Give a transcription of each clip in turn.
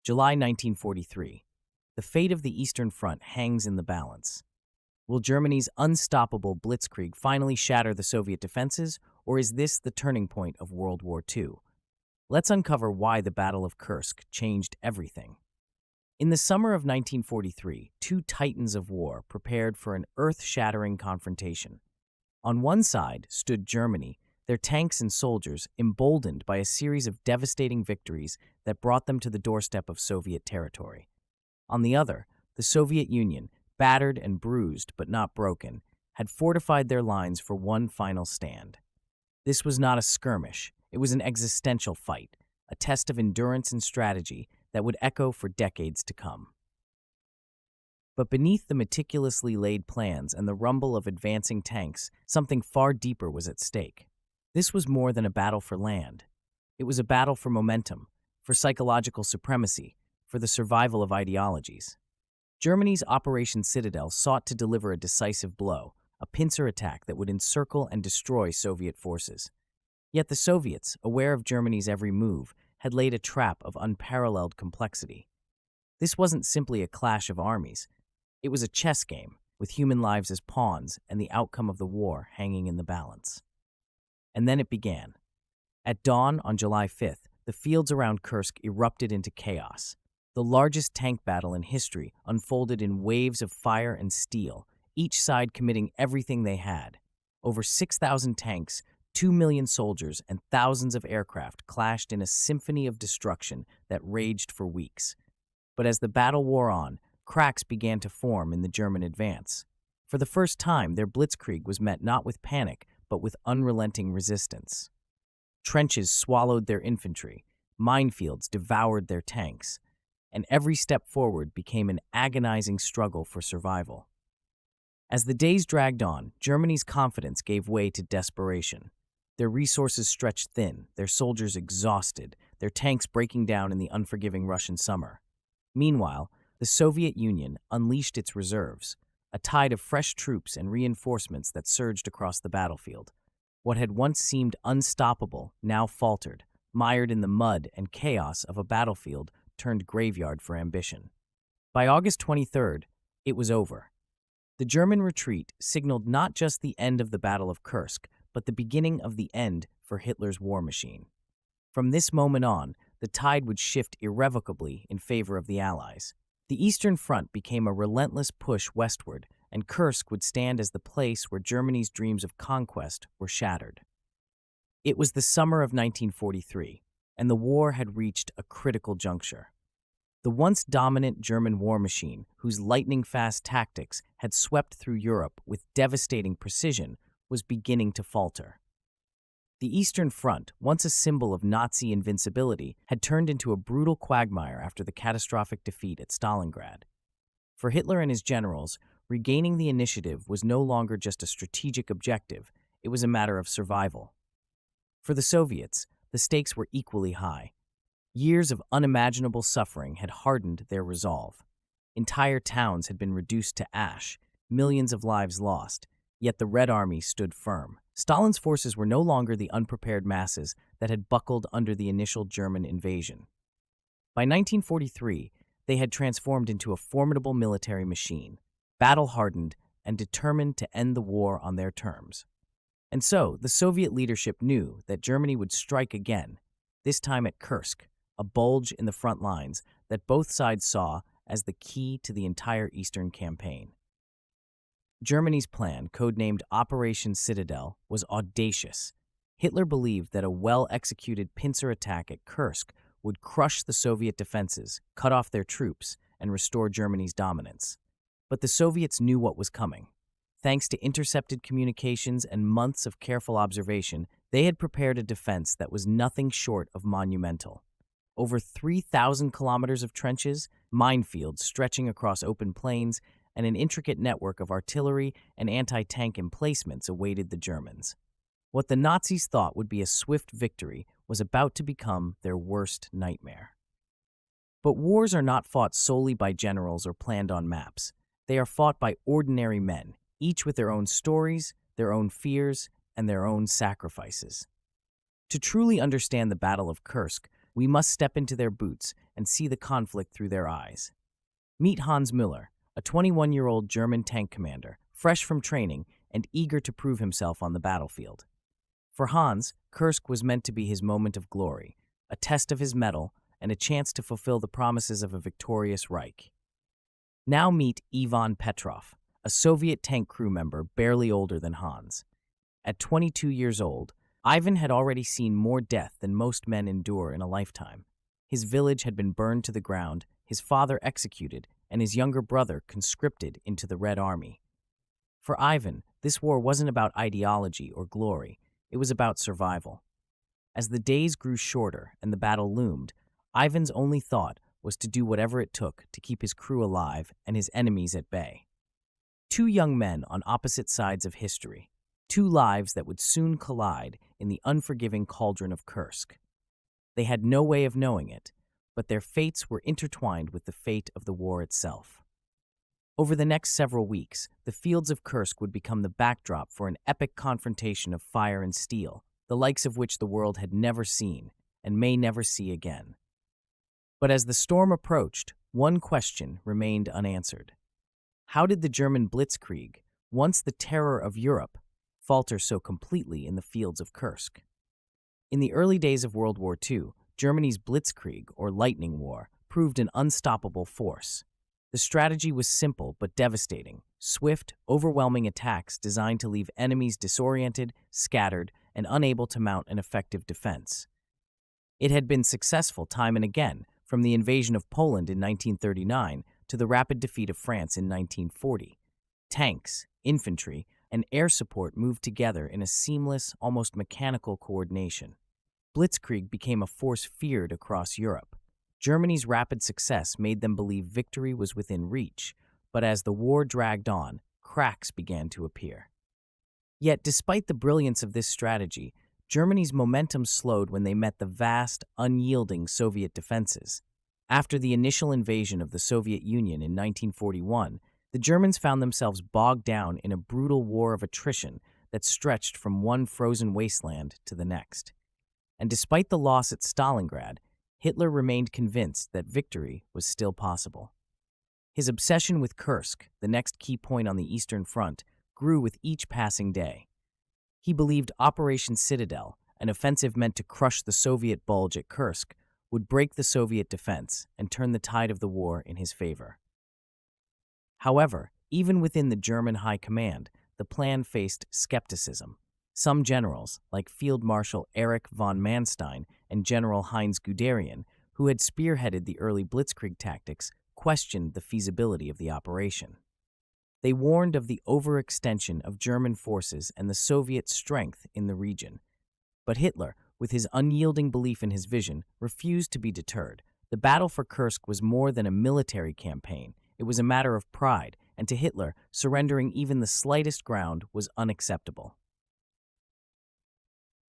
July 1943. The fate of the Eastern Front hangs in the balance. Will Germany's unstoppable Blitzkrieg finally shatter the Soviet defenses, or is this the turning point of World War II? Let's uncover why the Battle of Kursk changed everything. In the summer of 1943, two titans of war prepared for an earth-shattering confrontation. On one side stood Germany, their tanks and soldiers emboldened by a series of devastating victories that brought them to the doorstep of Soviet territory. On the other, the Soviet Union, battered and bruised but not broken, had fortified their lines for one final stand. This was not a skirmish, it was an existential fight, a test of endurance and strategy that would echo for decades to come. But beneath the meticulously laid plans and the rumble of advancing tanks, something far deeper was at stake. This was more than a battle for land. It was a battle for momentum, for psychological supremacy, for the survival of ideologies. Germany's Operation Citadel sought to deliver a decisive blow, a pincer attack that would encircle and destroy Soviet forces. Yet the Soviets, aware of Germany's every move, had laid a trap of unparalleled complexity. This wasn't simply a clash of armies. It was a chess game, with human lives as pawns and the outcome of the war hanging in the balance. And then it began. At dawn on July 5th, the fields around Kursk erupted into chaos. The largest tank battle in history unfolded in waves of fire and steel, each side committing everything they had. Over 6,000 tanks, 2 million soldiers, and thousands of aircraft clashed in a symphony of destruction that raged for weeks. But as the battle wore on, cracks began to form in the German advance. For the first time, their Blitzkrieg was met not with panic, but with unrelenting resistance. Trenches swallowed their infantry, minefields devoured their tanks, and every step forward became an agonizing struggle for survival. As the days dragged on, Germany's confidence gave way to desperation. Their resources stretched thin, their soldiers exhausted, their tanks breaking down in the unforgiving Russian summer. Meanwhile, the Soviet Union unleashed its reserves, a tide of fresh troops and reinforcements that surged across the battlefield. What had once seemed unstoppable now faltered, mired in the mud and chaos of a battlefield turned graveyard for ambition. By August 23rd, it was over. The German retreat signaled not just the end of the Battle of Kursk, but the beginning of the end for Hitler's war machine. From this moment on, the tide would shift irrevocably in favor of the Allies. The Eastern Front became a relentless push westward, and Kursk would stand as the place where Germany's dreams of conquest were shattered. It was the summer of 1943, and the war had reached a critical juncture. The once dominant German war machine, whose lightning-fast tactics had swept through Europe with devastating precision, was beginning to falter. The Eastern Front, once a symbol of Nazi invincibility, had turned into a brutal quagmire after the catastrophic defeat at Stalingrad. For Hitler and his generals, regaining the initiative was no longer just a strategic objective, it was a matter of survival. For the Soviets, the stakes were equally high. Years of unimaginable suffering had hardened their resolve. Entire towns had been reduced to ash, millions of lives lost, yet the Red Army stood firm. Stalin's forces were no longer the unprepared masses that had buckled under the initial German invasion. By 1943, they had transformed into a formidable military machine, battle-hardened and determined to end the war on their terms. And so, the Soviet leadership knew that Germany would strike again, this time at Kursk, a bulge in the front lines that both sides saw as the key to the entire Eastern campaign. Germany's plan, codenamed Operation Citadel, was audacious. Hitler believed that a well-executed pincer attack at Kursk would crush the Soviet defenses, cut off their troops, and restore Germany's dominance. But the Soviets knew what was coming. Thanks to intercepted communications and months of careful observation, they had prepared a defense that was nothing short of monumental. Over 3,000 kilometers of trenches, minefields stretching across open plains, and an intricate network of artillery and anti-tank emplacements awaited the Germans. What the Nazis thought would be a swift victory was about to become their worst nightmare. But wars are not fought solely by generals or planned on maps. They are fought by ordinary men, each with their own stories, their own fears, and their own sacrifices. To truly understand the Battle of Kursk, We must step into their boots and see the conflict through their eyes. Meet Hans Müller, a 21-year-old German tank commander, fresh from training and eager to prove himself on the battlefield. For Hans, Kursk was meant to be his moment of glory, a test of his mettle, and a chance to fulfill the promises of a victorious Reich. Now meet Ivan Petrov, a Soviet tank crew member barely older than Hans. At 22 years old, Ivan had already seen more death than most men endure in a lifetime. His village had been burned to the ground, his father executed, and his younger brother conscripted into the Red Army. For Ivan, this war wasn't about ideology or glory, it was about survival. As the days grew shorter and the battle loomed, Ivan's only thought was to do whatever it took to keep his crew alive and his enemies at bay. Two young men on opposite sides of history, two lives that would soon collide in the unforgiving cauldron of Kursk. They had no way of knowing it, but their fates were intertwined with the fate of the war itself. Over the next several weeks, the fields of Kursk would become the backdrop for an epic confrontation of fire and steel, the likes of which the world had never seen and may never see again. But as the storm approached, one question remained unanswered. How did the German Blitzkrieg, once the terror of Europe, falter so completely in the fields of Kursk? In the early days of World War II, Germany's Blitzkrieg, or lightning war, proved an unstoppable force. The strategy was simple but devastating: swift, overwhelming attacks designed to leave enemies disoriented, scattered, and unable to mount an effective defense. It had been successful time and again, from the invasion of Poland in 1939 to the rapid defeat of France in 1940. Tanks, infantry, and air support moved together in a seamless, almost mechanical coordination. Blitzkrieg became a force feared across Europe. Germany's rapid success made them believe victory was within reach, but as the war dragged on, cracks began to appear. Yet, despite the brilliance of this strategy, Germany's momentum slowed when they met the vast, unyielding Soviet defenses. After the initial invasion of the Soviet Union in 1941, the Germans found themselves bogged down in a brutal war of attrition that stretched from one frozen wasteland to the next. And despite the loss at Stalingrad, Hitler remained convinced that victory was still possible. His obsession with Kursk, the next key point on the Eastern Front, grew with each passing day. He believed Operation Citadel, an offensive meant to crush the Soviet bulge at Kursk, would break the Soviet defense and turn the tide of the war in his favor. However, even within the German high command, the plan faced skepticism. Some generals, like Field Marshal Erich von Manstein and General Heinz Guderian, who had spearheaded the early Blitzkrieg tactics, questioned the feasibility of the operation. They warned of the overextension of German forces and the Soviet strength in the region. But Hitler, with his unyielding belief in his vision, refused to be deterred. The battle for Kursk was more than a military campaign. It was a matter of pride, and to Hitler, surrendering even the slightest ground was unacceptable.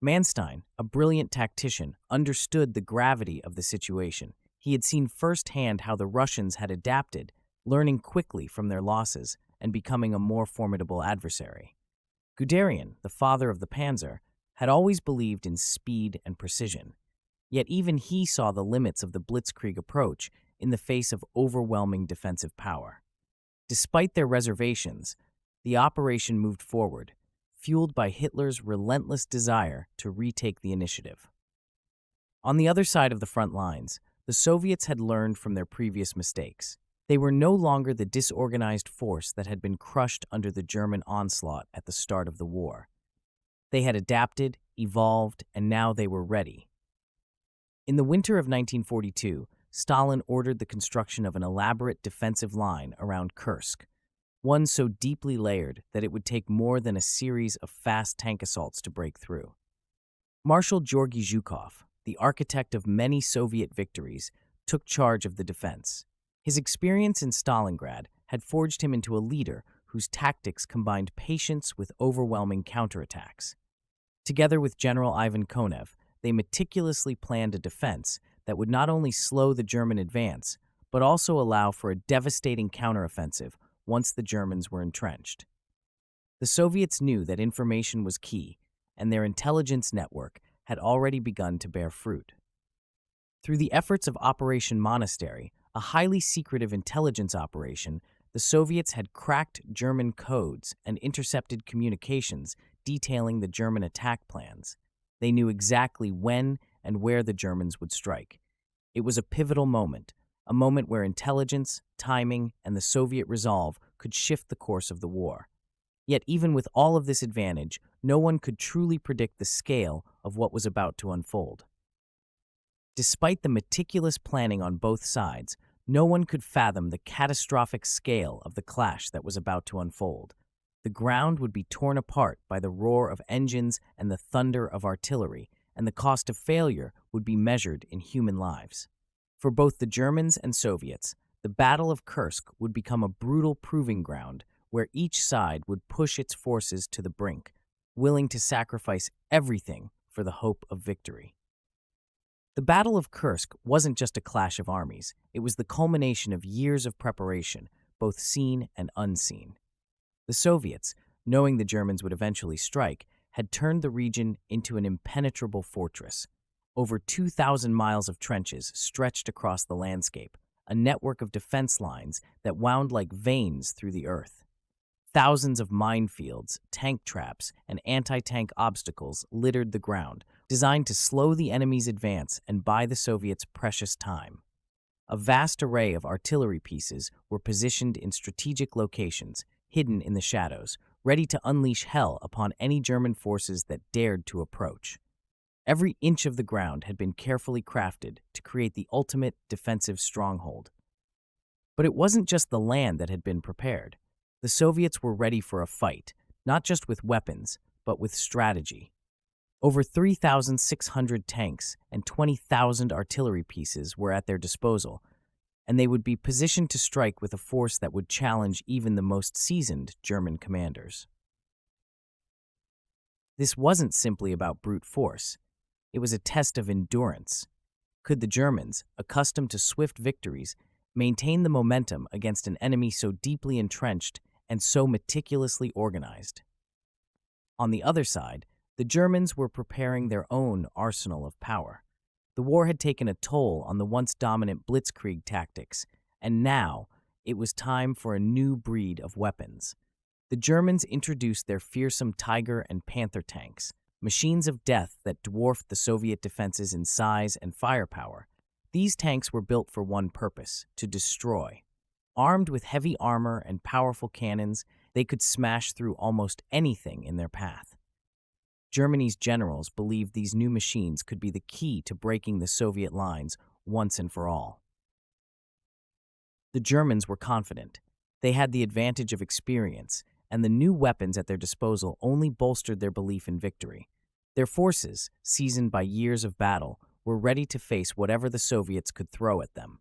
Manstein, a brilliant tactician, understood the gravity of the situation. He had seen firsthand how the Russians had adapted, learning quickly from their losses and becoming a more formidable adversary. Guderian, the father of the Panzer, had always believed in speed and precision. Yet even he saw the limits of the Blitzkrieg approach in the face of overwhelming defensive power. Despite their reservations, the operation moved forward, fueled by Hitler's relentless desire to retake the initiative. On the other side of the front lines, the Soviets had learned from their previous mistakes. They were no longer the disorganized force that had been crushed under the German onslaught at the start of the war. They had adapted, evolved, and now they were ready. In the winter of 1942, Stalin ordered the construction of an elaborate defensive line around Kursk, one so deeply layered that it would take more than a series of fast tank assaults to break through. Marshal Georgy Zhukov, the architect of many Soviet victories, took charge of the defense. His experience in Stalingrad had forged him into a leader whose tactics combined patience with overwhelming counterattacks. Together with General Ivan Konev, they meticulously planned a defense that would not only slow the German advance, but also allow for a devastating counteroffensive once the Germans were entrenched. The Soviets knew that information was key, and their intelligence network had already begun to bear fruit. Through the efforts of Operation Monastery, a highly secretive intelligence operation, the Soviets had cracked German codes and intercepted communications detailing the German attack plans. They knew exactly when and where the Germans would strike. It was a pivotal moment, a moment where intelligence, timing, and the Soviet resolve could shift the course of the war. Yet even with all of this advantage, no one could truly predict the scale of what was about to unfold. Despite the meticulous planning on both sides, no one could fathom the catastrophic scale of the clash that was about to unfold. The ground would be torn apart by the roar of engines and the thunder of artillery, and the cost of failure would be measured in human lives. For both the Germans and Soviets, the Battle of Kursk would become a brutal proving ground where each side would push its forces to the brink, willing to sacrifice everything for the hope of victory. The Battle of Kursk wasn't just a clash of armies, it was the culmination of years of preparation, both seen and unseen. The Soviets, knowing the Germans would eventually strike, had turned the region into an impenetrable fortress. Over 2,000 miles of trenches stretched across the landscape, a network of defense lines that wound like veins through the earth. Thousands of minefields, tank traps, and anti-tank obstacles littered the ground, designed to slow the enemy's advance and buy the Soviets precious time. A vast array of artillery pieces were positioned in strategic locations, hidden in the shadows, ready to unleash hell upon any German forces that dared to approach. Every inch of the ground had been carefully crafted to create the ultimate defensive stronghold. But it wasn't just the land that had been prepared. The Soviets were ready for a fight, not just with weapons, but with strategy. Over 3,600 tanks and 20,000 artillery pieces were at their disposal, and they would be positioned to strike with a force that would challenge even the most seasoned German commanders. This wasn't simply about brute force. It was a test of endurance. Could the Germans, accustomed to swift victories, maintain the momentum against an enemy so deeply entrenched and so meticulously organized? On the other side, the Germans were preparing their own arsenal of power. The war had taken a toll on the once dominant Blitzkrieg tactics, and now it was time for a new breed of weapons. The Germans introduced their fearsome Tiger and Panther tanks, machines of death that dwarfed the Soviet defenses in size and firepower. These tanks were built for one purpose: to destroy. Armed with heavy armor and powerful cannons, they could smash through almost anything in their path. Germany's generals believed these new machines could be the key to breaking the Soviet lines once and for all. The Germans were confident. They had the advantage of experience, and the new weapons at their disposal only bolstered their belief in victory. Their forces, seasoned by years of battle, were ready to face whatever the Soviets could throw at them.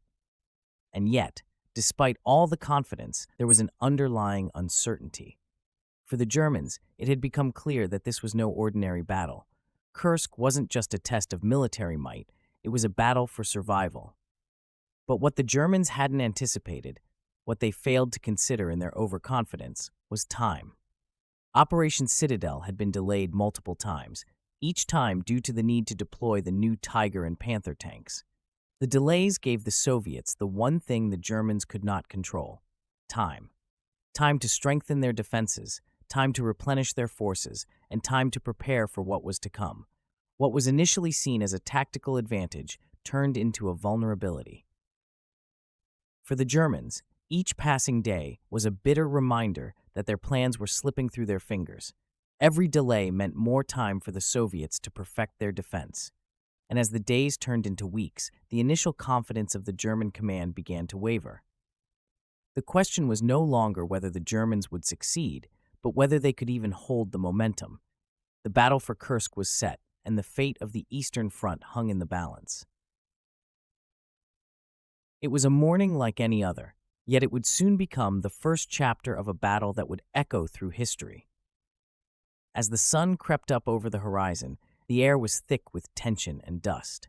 And yet, despite all the confidence, there was an underlying uncertainty. For the Germans, it had become clear that this was no ordinary battle. Kursk wasn't just a test of military might, it was a battle for survival. But what the Germans hadn't anticipated, what they failed to consider in their overconfidence, was time. Operation Citadel had been delayed multiple times, each time due to the need to deploy the new Tiger and Panther tanks. The delays gave the Soviets the one thing the Germans could not control: time. Time to strengthen their defenses, time to replenish their forces, and time to prepare for what was to come. What was initially seen as a tactical advantage turned into a vulnerability. For the Germans, each passing day was a bitter reminder that their plans were slipping through their fingers. Every delay meant more time for the Soviets to perfect their defense. And as the days turned into weeks, the initial confidence of the German command began to waver. The question was no longer whether the Germans would succeed, but whether they could even hold the momentum. The battle for Kursk was set, and the fate of the Eastern Front hung in the balance. It was a morning like any other, yet it would soon become the first chapter of a battle that would echo through history. As the sun crept up over the horizon, the air was thick with tension and dust.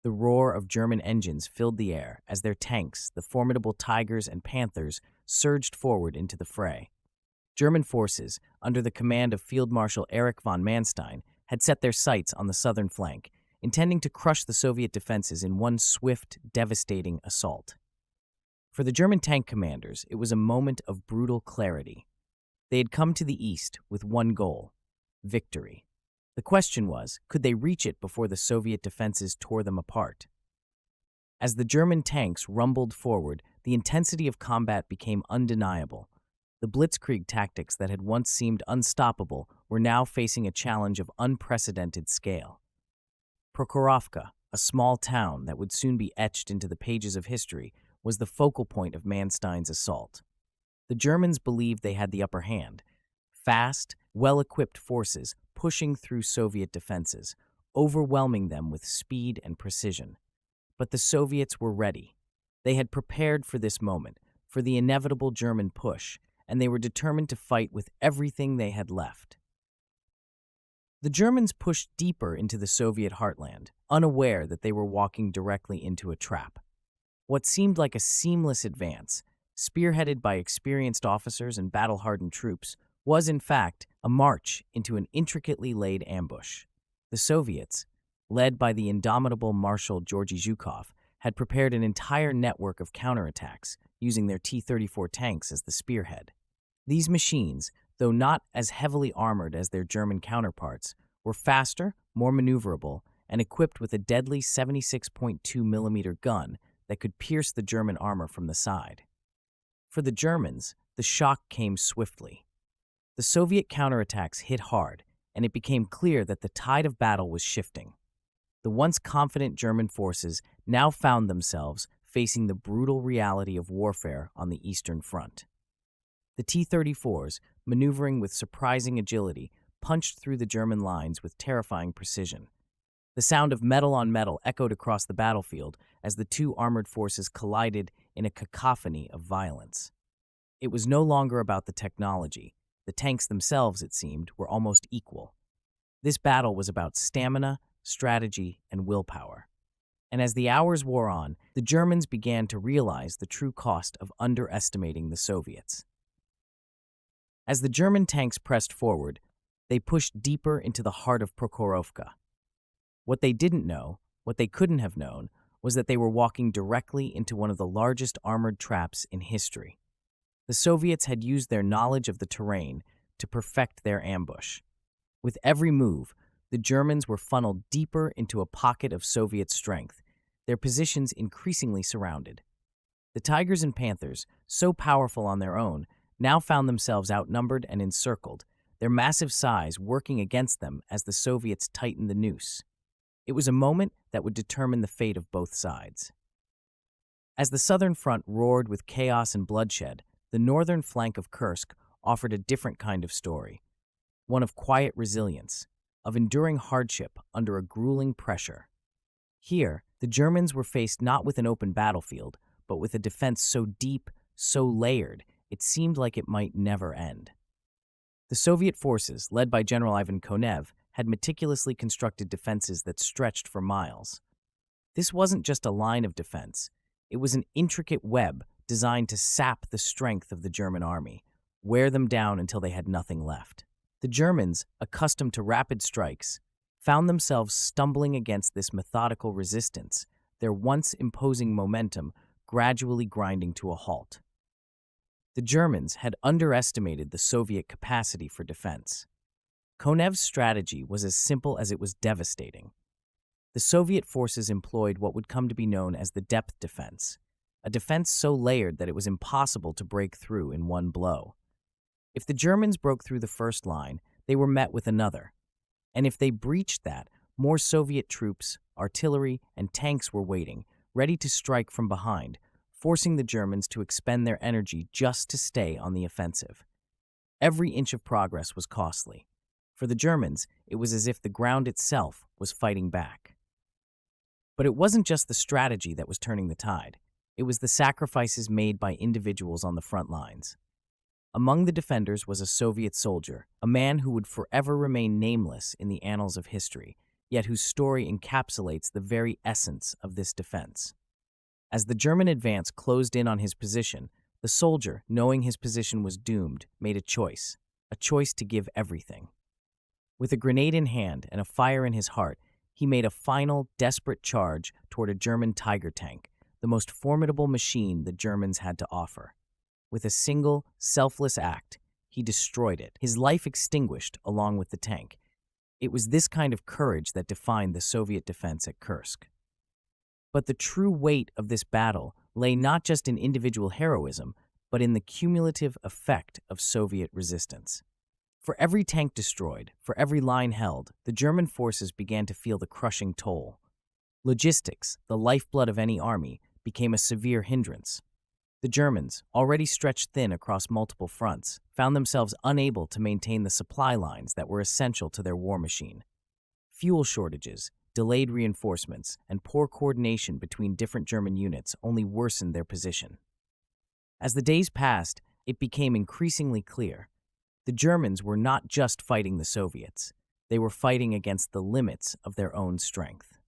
The roar of German engines filled the air as their tanks, the formidable Tigers and Panthers, surged forward into the fray. German forces, under the command of Field Marshal Erich von Manstein, had set their sights on the southern flank, intending to crush the Soviet defenses in one swift, devastating assault. For the German tank commanders, it was a moment of brutal clarity. They had come to the east with one goal: victory. The question was, could they reach it before the Soviet defenses tore them apart? As the German tanks rumbled forward, the intensity of combat became undeniable. The Blitzkrieg tactics that had once seemed unstoppable were now facing a challenge of unprecedented scale. Prokhorovka, a small town that would soon be etched into the pages of history, was the focal point of Manstein's assault. The Germans believed they had the upper hand. Fast, well-equipped forces pushing through Soviet defenses, overwhelming them with speed and precision. But the Soviets were ready. They had prepared for this moment, for the inevitable German push, and they were determined to fight with everything they had left. The Germans pushed deeper into the Soviet heartland, unaware that they were walking directly into a trap. What seemed like a seamless advance, spearheaded by experienced officers and battle-hardened troops, was in fact a march into an intricately laid ambush. The Soviets, led by the indomitable Marshal Georgy Zhukov, had prepared an entire network of counterattacks, using their T-34 tanks as the spearhead. These machines, though not as heavily armored as their German counterparts, were faster, more maneuverable, and equipped with a deadly 76.2mm gun that could pierce the German armor from the side. For the Germans, the shock came swiftly. The Soviet counterattacks hit hard, and it became clear that the tide of battle was shifting. The once confident German forces now found themselves facing the brutal reality of warfare on the Eastern Front. The T-34s, maneuvering with surprising agility, punched through the German lines with terrifying precision. The sound of metal on metal echoed across the battlefield as the two armored forces collided in a cacophony of violence. It was no longer about the technology. The tanks themselves, it seemed, were almost equal. This battle was about stamina, strategy, and willpower. And as the hours wore on, the Germans began to realize the true cost of underestimating the Soviets. As the German tanks pressed forward, they pushed deeper into the heart of Prokhorovka. What they didn't know, what they couldn't have known, was that they were walking directly into one of the largest armored traps in history. The Soviets had used their knowledge of the terrain to perfect their ambush. With every move, the Germans were funneled deeper into a pocket of Soviet strength, their positions increasingly surrounded. The Tigers and Panthers, so powerful on their own, now found themselves outnumbered and encircled, their massive size working against them as the Soviets tightened the noose. It was a moment that would determine the fate of both sides. As the southern front roared with chaos and bloodshed, the northern flank of Kursk offered a different kind of story, one of quiet resilience, of enduring hardship under a grueling pressure. Here, the Germans were faced not with an open battlefield, but with a defense so deep, so layered, it seemed like it might never end. The Soviet forces, led by General Ivan Konev, had meticulously constructed defenses that stretched for miles. This wasn't just a line of defense. It was an intricate web designed to sap the strength of the German army, wear them down until they had nothing left. The Germans, accustomed to rapid strikes, found themselves stumbling against this methodical resistance, their once imposing momentum gradually grinding to a halt. The Germans had underestimated the Soviet capacity for defense. Konev's strategy was as simple as it was devastating. The Soviet forces employed what would come to be known as the depth defense, a defense so layered that it was impossible to break through in one blow. If the Germans broke through the first line, they were met with another. And if they breached that, more Soviet troops, artillery, and tanks were waiting, ready to strike from behind, forcing the Germans to expend their energy just to stay on the offensive. Every inch of progress was costly. For the Germans, it was as if the ground itself was fighting back. But it wasn't just the strategy that was turning the tide. It was the sacrifices made by individuals on the front lines. Among the defenders was a Soviet soldier, a man who would forever remain nameless in the annals of history, yet whose story encapsulates the very essence of this defense. As the German advance closed in on his position, the soldier, knowing his position was doomed, made a choice to give everything. With a grenade in hand and a fire in his heart, he made a final, desperate charge toward a German Tiger tank, the most formidable machine the Germans had to offer. With a single, selfless act, he destroyed it, his life extinguished along with the tank. It was this kind of courage that defined the Soviet defense at Kursk. But the true weight of this battle lay not just in individual heroism, but in the cumulative effect of Soviet resistance. For every tank destroyed, for every line held, the German forces began to feel the crushing toll. Logistics, the lifeblood of any army, became a severe hindrance. The Germans, already stretched thin across multiple fronts, found themselves unable to maintain the supply lines that were essential to their war machine. Fuel shortages, delayed reinforcements, and poor coordination between different German units only worsened their position. As the days passed, it became increasingly clear. The Germans were not just fighting the Soviets. They were fighting against the limits of their own strength.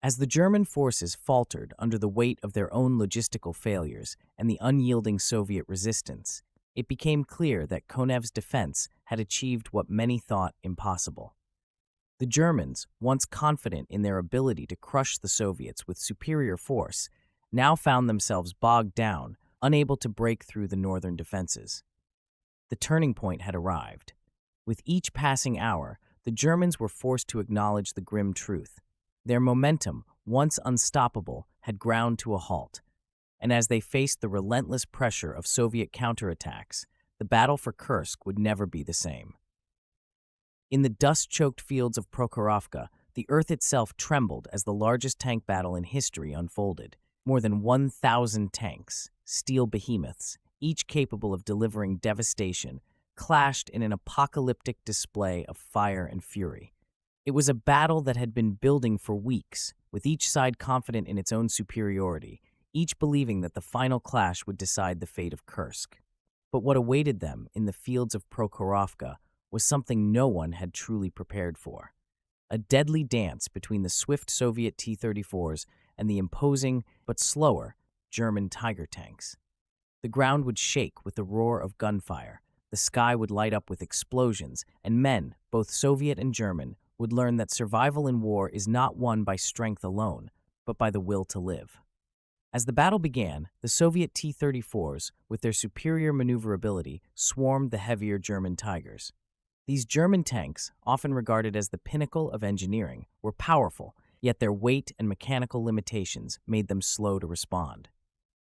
As the German forces faltered under the weight of their own logistical failures and the unyielding Soviet resistance, it became clear that Konev's defense had achieved what many thought impossible. The Germans, once confident in their ability to crush the Soviets with superior force, now found themselves bogged down, unable to break through the northern defenses. The turning point had arrived. With each passing hour, the Germans were forced to acknowledge the grim truth. Their momentum, once unstoppable, had ground to a halt, and as they faced the relentless pressure of Soviet counterattacks, the battle for Kursk would never be the same. In the dust-choked fields of Prokhorovka, the earth itself trembled as the largest tank battle in history unfolded. More than 1,000 tanks, steel behemoths, each capable of delivering devastation, clashed in an apocalyptic display of fire and fury. It was a battle that had been building for weeks, with each side confident in its own superiority, each believing that the final clash would decide the fate of Kursk. But what awaited them in the fields of Prokhorovka was something no one had truly prepared for. A deadly dance between the swift Soviet T-34s and the imposing, but slower, German Tiger tanks. The ground would shake with the roar of gunfire, the sky would light up with explosions, and men, both Soviet and German, would learn that survival in war is not won by strength alone, but by the will to live. As the battle began, the Soviet T-34s, with their superior maneuverability, swarmed the heavier German Tigers. These German tanks, often regarded as the pinnacle of engineering, were powerful, yet their weight and mechanical limitations made them slow to respond.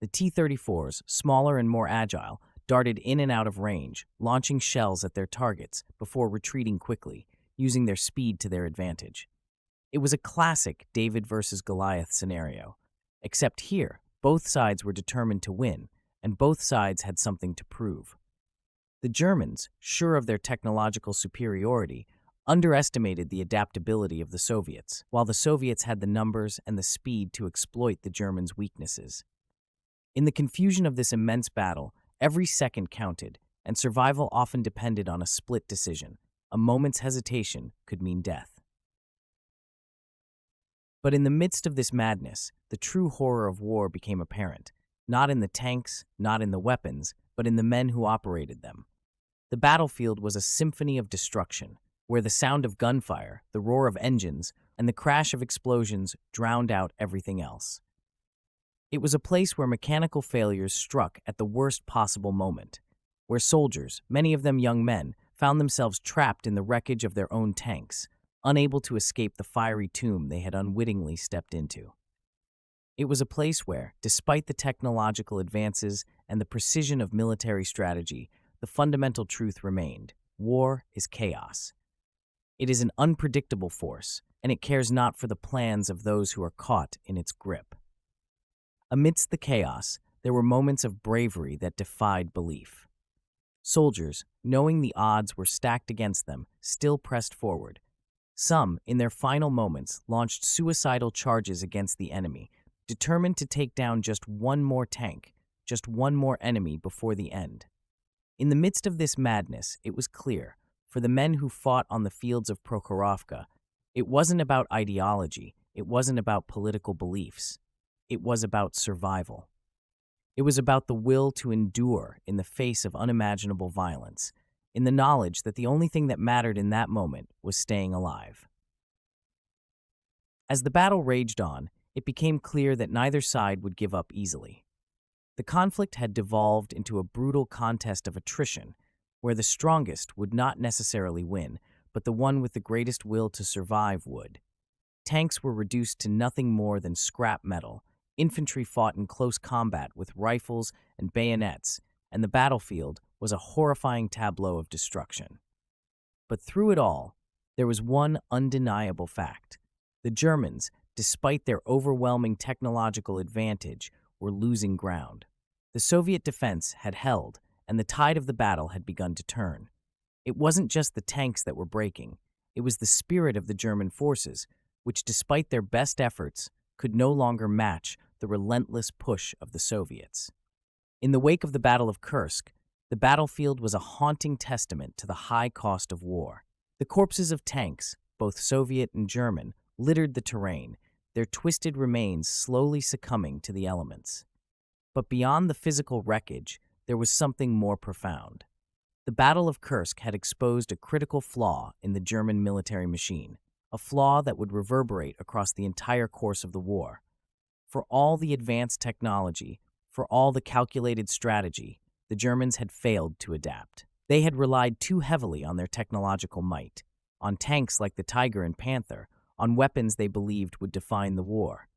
The T-34s, smaller and more agile, darted in and out of range, launching shells at their targets before retreating quickly, using their speed to their advantage. It was a classic David versus Goliath scenario, except here, both sides were determined to win, and both sides had something to prove. The Germans, sure of their technological superiority, underestimated the adaptability of the Soviets, while the Soviets had the numbers and the speed to exploit the Germans' weaknesses. In the confusion of this immense battle, every second counted, and survival often depended on a split decision. A moment's hesitation could mean death. But in the midst of this madness, the true horror of war became apparent, not in the tanks, not in the weapons, but in the men who operated them. The battlefield was a symphony of destruction, where the sound of gunfire, the roar of engines, and the crash of explosions drowned out everything else. It was a place where mechanical failures struck at the worst possible moment, where soldiers, many of them young men, found themselves trapped in the wreckage of their own tanks, unable to escape the fiery tomb they had unwittingly stepped into. It was a place where, despite the technological advances and the precision of military strategy, the fundamental truth remained: war is chaos. It is an unpredictable force, and it cares not for the plans of those who are caught in its grip. Amidst the chaos, there were moments of bravery that defied belief. Soldiers, knowing the odds were stacked against them, still pressed forward. Some, in their final moments, launched suicidal charges against the enemy, determined to take down just one more tank, just one more enemy before the end. In the midst of this madness, it was clear, for the men who fought on the fields of Prokhorovka, it wasn't about ideology, it wasn't about political beliefs. It was about survival. It was about the will to endure in the face of unimaginable violence, in the knowledge that the only thing that mattered in that moment was staying alive. As the battle raged on, it became clear that neither side would give up easily. The conflict had devolved into a brutal contest of attrition, where the strongest would not necessarily win, but the one with the greatest will to survive would. Tanks were reduced to nothing more than scrap metal, infantry fought in close combat with rifles and bayonets, and the battlefield was a horrifying tableau of destruction. But through it all, there was one undeniable fact. The Germans, despite their overwhelming technological advantage, were losing ground. The Soviet defense had held, and the tide of the battle had begun to turn. It wasn't just the tanks that were breaking. It was the spirit of the German forces, which, despite their best efforts, could no longer match the relentless push of the Soviets. In the wake of the Battle of Kursk, the battlefield was a haunting testament to the high cost of war. The corpses of tanks, both Soviet and German, littered the terrain, their twisted remains slowly succumbing to the elements. But beyond the physical wreckage, there was something more profound. The Battle of Kursk had exposed a critical flaw in the German military machine, a flaw that would reverberate across the entire course of the war. For all the advanced technology, for all the calculated strategy, the Germans had failed to adapt. They had relied too heavily on their technological might, on tanks like the Tiger and Panther, on weapons they believed would define the war.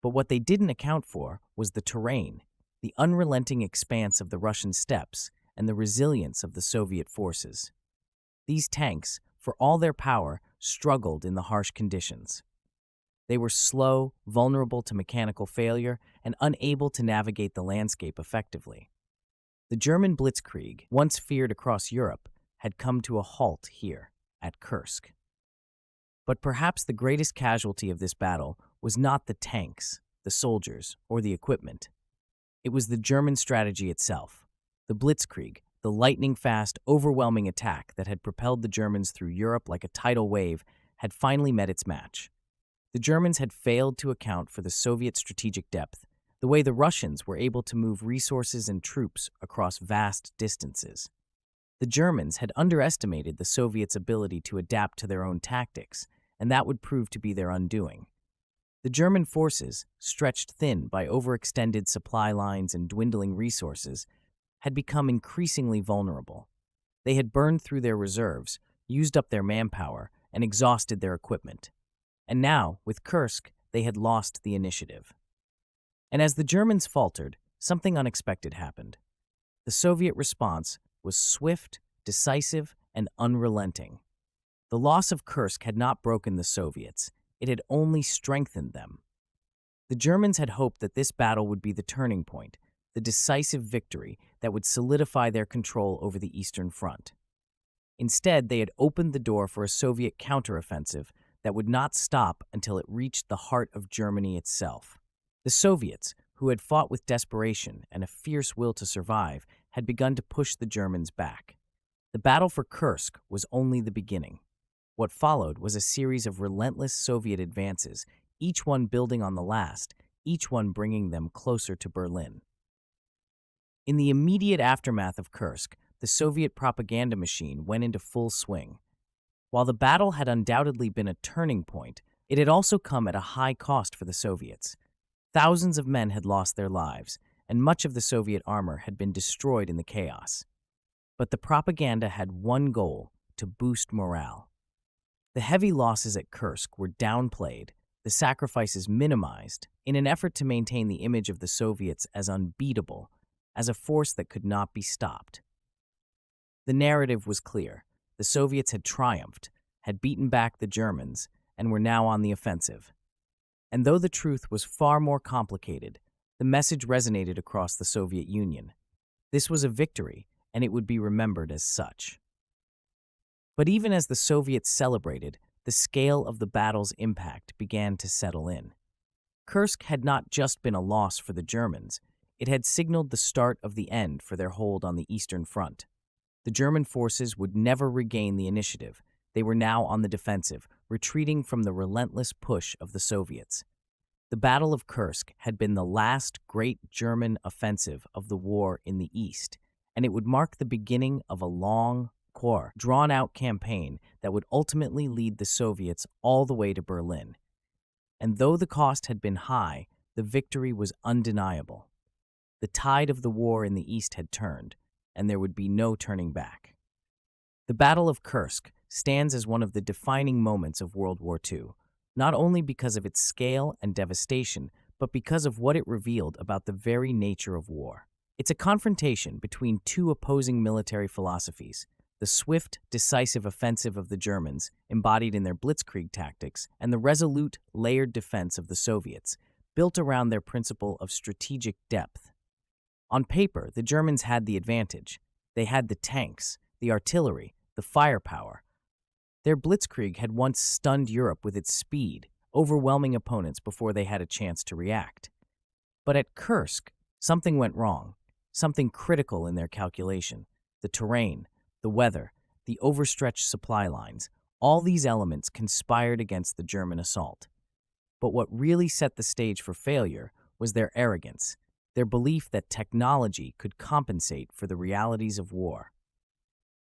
But what they didn't account for was the terrain, the unrelenting expanse of the Russian steppes, and the resilience of the Soviet forces. These tanks, for all their power, struggled in the harsh conditions. They were slow, vulnerable to mechanical failure, and unable to navigate the landscape effectively. The German Blitzkrieg, once feared across Europe, had come to a halt here, at Kursk. But perhaps the greatest casualty of this battle was not the tanks, the soldiers, or the equipment. It was the German strategy itself. The Blitzkrieg, the lightning-fast, overwhelming attack that had propelled the Germans through Europe like a tidal wave, had finally met its match. The Germans had failed to account for the Soviet strategic depth, the way the Russians were able to move resources and troops across vast distances. The Germans had underestimated the Soviets' ability to adapt to their own tactics, and that would prove to be their undoing. The German forces, stretched thin by overextended supply lines and dwindling resources, had become increasingly vulnerable. They had burned through their reserves, used up their manpower, and exhausted their equipment. And now, with Kursk, they had lost the initiative. And as the Germans faltered, something unexpected happened. The Soviet response was swift, decisive, and unrelenting. The loss of Kursk had not broken the Soviets. It had only strengthened them. The Germans had hoped that this battle would be the turning point, the decisive victory that would solidify their control over the Eastern Front. Instead, they had opened the door for a Soviet counteroffensive that would not stop until it reached the heart of Germany itself. The Soviets, who had fought with desperation and a fierce will to survive, had begun to push the Germans back. The battle for Kursk was only the beginning. What followed was a series of relentless Soviet advances, each one building on the last, each one bringing them closer to Berlin. In the immediate aftermath of Kursk, the Soviet propaganda machine went into full swing. While the battle had undoubtedly been a turning point, it had also come at a high cost for the Soviets. Thousands of men had lost their lives, and much of the Soviet armor had been destroyed in the chaos. But the propaganda had one goal: to boost morale. The heavy losses at Kursk were downplayed, the sacrifices minimized, in an effort to maintain the image of the Soviets as unbeatable, as a force that could not be stopped. The narrative was clear. The Soviets had triumphed, had beaten back the Germans, and were now on the offensive. And though the truth was far more complicated, the message resonated across the Soviet Union. This was a victory, and it would be remembered as such. But even as the Soviets celebrated, the scale of the battle's impact began to settle in. Kursk had not just been a loss for the Germans, it had signaled the start of the end for their hold on the Eastern Front. The German forces would never regain the initiative. They were now on the defensive, retreating from the relentless push of the Soviets. The Battle of Kursk had been the last great German offensive of the war in the East, and it would mark the beginning of a long, drawn-out campaign that would ultimately lead the Soviets all the way to Berlin. and though the cost had been high, the victory was undeniable. The tide of the war in the East had turned, and there would be no turning back. The Battle of Kursk stands as one of the defining moments of World War II, not only because of its scale and devastation, but because of what it revealed about the very nature of war. It's a confrontation between two opposing military philosophies: the swift, decisive offensive of the Germans, embodied in their Blitzkrieg tactics, and the resolute, layered defense of the Soviets, built around their principle of strategic depth. On paper, the Germans had the advantage. They had the tanks, the artillery, the firepower. Their Blitzkrieg had once stunned Europe with its speed, overwhelming opponents before they had a chance to react. But at Kursk, something went wrong, something critical in their calculation: the terrain, the weather, the overstretched supply lines. All these elements conspired against the German assault. But what really set the stage for failure was their arrogance, their belief that technology could compensate for the realities of war.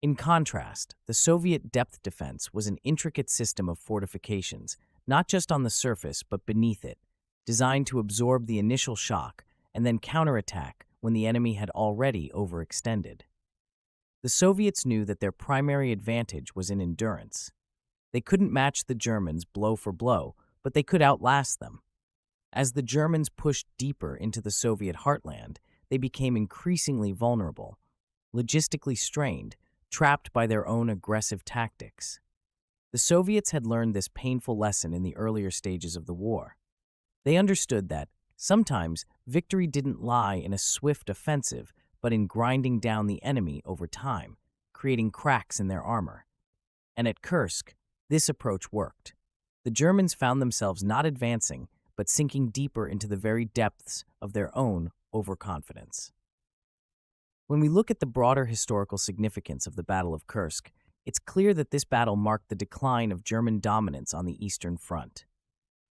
In contrast, the Soviet depth defense was an intricate system of fortifications, not just on the surface but beneath it, designed to absorb the initial shock and then counterattack when the enemy had already overextended. The Soviets knew that their primary advantage was in endurance. They couldn't match the Germans blow for blow, but they could outlast them. As the Germans pushed deeper into the Soviet heartland, they became increasingly vulnerable, logistically strained, trapped by their own aggressive tactics. The Soviets had learned this painful lesson in the earlier stages of the war. They understood that, sometimes, victory didn't lie in a swift offensive, but in grinding down the enemy over time, creating cracks in their armor. And at Kursk, this approach worked. The Germans found themselves not advancing, but sinking deeper into the very depths of their own overconfidence. When we look at the broader historical significance of the Battle of Kursk, it's clear that this battle marked the decline of German dominance on the Eastern Front.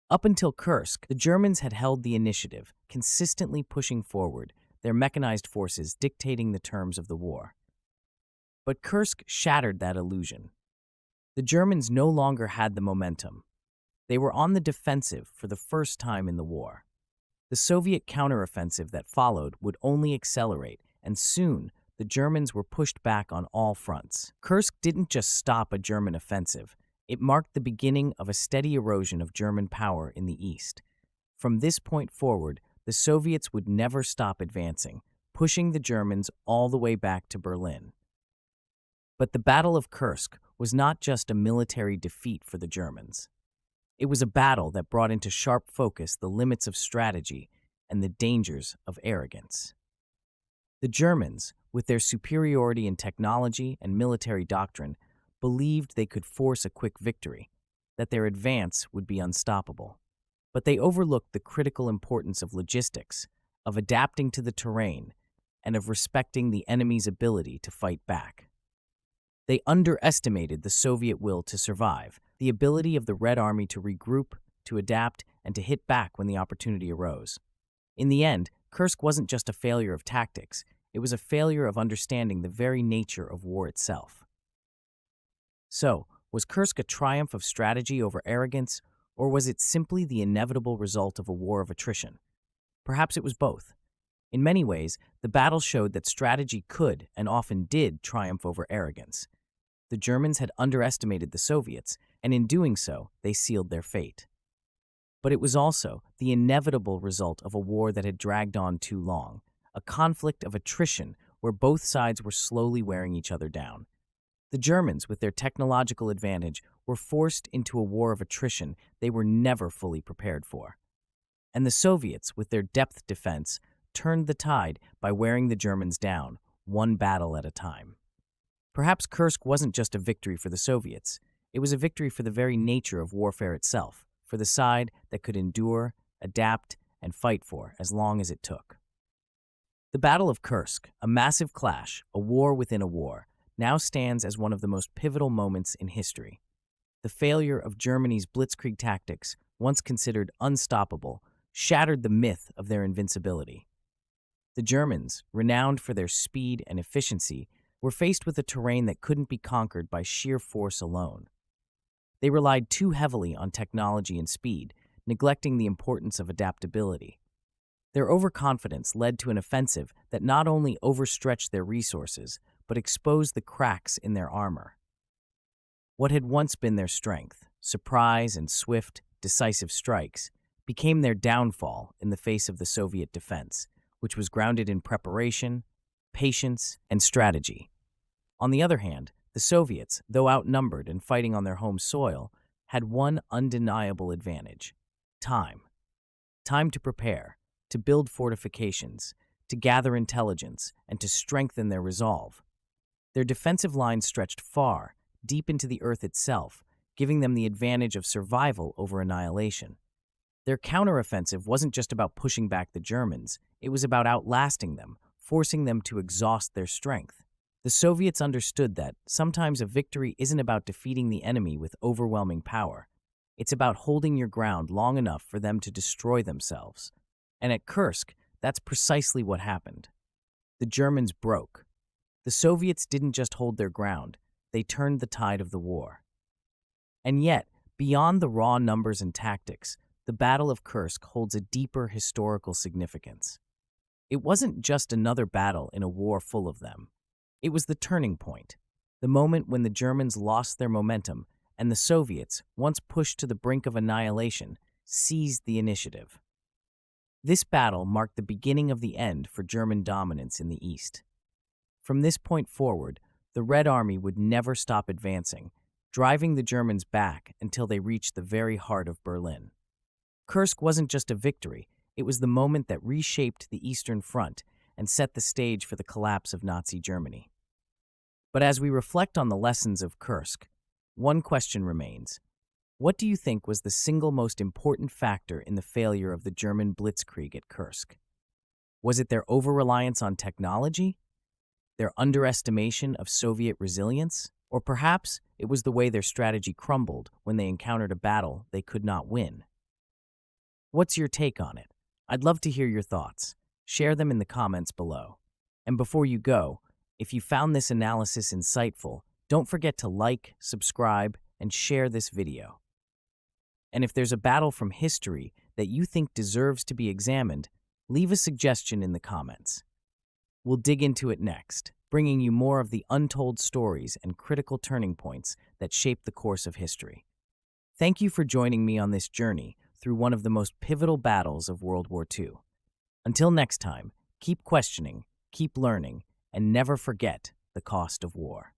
Up until Kursk, the Germans had held the initiative, consistently pushing forward, their mechanized forces dictating the terms of the war. But Kursk shattered that illusion. The Germans no longer had the momentum. They were on the defensive for the first time in the war. The Soviet counteroffensive that followed would only accelerate, and soon the Germans were pushed back on all fronts. Kursk didn't just stop a German offensive. It marked the beginning of a steady erosion of German power in the East. From this point forward, the Soviets would never stop advancing, pushing the Germans all the way back to Berlin. But the Battle of Kursk was not just a military defeat for the Germans. It was a battle that brought into sharp focus the limits of strategy and the dangers of arrogance. The Germans, with their superiority in technology and military doctrine, believed they could force a quick victory, that their advance would be unstoppable. But they overlooked the critical importance of logistics, of adapting to the terrain, and of respecting the enemy's ability to fight back. They underestimated the Soviet will to survive, the ability of the Red Army to regroup, to adapt, and to hit back when the opportunity arose. In the end, Kursk wasn't just a failure of tactics, it was a failure of understanding the very nature of war itself. So, was Kursk a triumph of strategy over arrogance, or was it simply the inevitable result of a war of attrition? Perhaps it was both. In many ways, the battle showed that strategy could, and often did, triumph over arrogance. The Germans had underestimated the Soviets, and in doing so, they sealed their fate. But it was also the inevitable result of a war that had dragged on too long, a conflict of attrition where both sides were slowly wearing each other down. The Germans, with their technological advantage, were forced into a war of attrition they were never fully prepared for. And the Soviets, with their depth defense, turned the tide by wearing the Germans down, one battle at a time. Perhaps Kursk wasn't just a victory for the Soviets. It was a victory for the very nature of warfare itself, for the side that could endure, adapt, and fight for as long as it took. The Battle of Kursk, a massive clash, a war within a war, now stands as one of the most pivotal moments in history. The failure of Germany's Blitzkrieg tactics, once considered unstoppable, shattered the myth of their invincibility. The Germans, renowned for their speed and efficiency, were faced with a terrain that couldn't be conquered by sheer force alone. They relied too heavily on technology and speed, neglecting the importance of adaptability. Their overconfidence led to an offensive that not only overstretched their resources, but exposed the cracks in their armor. What had once been their strength, surprise and swift, decisive strikes, became their downfall in the face of the Soviet defense, which was grounded in preparation, patience, and strategy. On the other hand, the Soviets, though outnumbered and fighting on their home soil, had one undeniable advantage: time. Time to prepare, to build fortifications, to gather intelligence, and to strengthen their resolve. Their defensive lines stretched far, deep into the earth itself, giving them the advantage of survival over annihilation. Their counteroffensive wasn't just about pushing back the Germans, it was about outlasting them, forcing them to exhaust their strength. The Soviets understood that sometimes a victory isn't about defeating the enemy with overwhelming power. It's about holding your ground long enough for them to destroy themselves. And at Kursk, that's precisely what happened. The Germans broke. The Soviets didn't just hold their ground, they turned the tide of the war. And yet, beyond the raw numbers and tactics, the Battle of Kursk holds a deeper historical significance. It wasn't just another battle in a war full of them. It was the turning point, the moment when the Germans lost their momentum and the Soviets, once pushed to the brink of annihilation, seized the initiative. This battle marked the beginning of the end for German dominance in the East. From this point forward, the Red Army would never stop advancing, driving the Germans back until they reached the very heart of Berlin. Kursk wasn't just a victory, it was the moment that reshaped the Eastern Front and set the stage for the collapse of Nazi Germany. But as we reflect on the lessons of Kursk, one question remains. What do you think was the single most important factor in the failure of the German Blitzkrieg at Kursk? Was it their over-reliance on technology? Their underestimation of Soviet resilience? Or perhaps it was the way their strategy crumbled when they encountered a battle they could not win? What's your take on it? I'd love to hear your thoughts. Share them in the comments below. And before you go, if you found this analysis insightful, don't forget to like, subscribe, and share this video. And if there's a battle from history that you think deserves to be examined, leave a suggestion in the comments. We'll dig into it next, bringing you more of the untold stories and critical turning points that shape the course of history. Thank you for joining me on this journey through one of the most pivotal battles of World War II. Until next time, keep questioning, keep learning, and never forget the cost of war.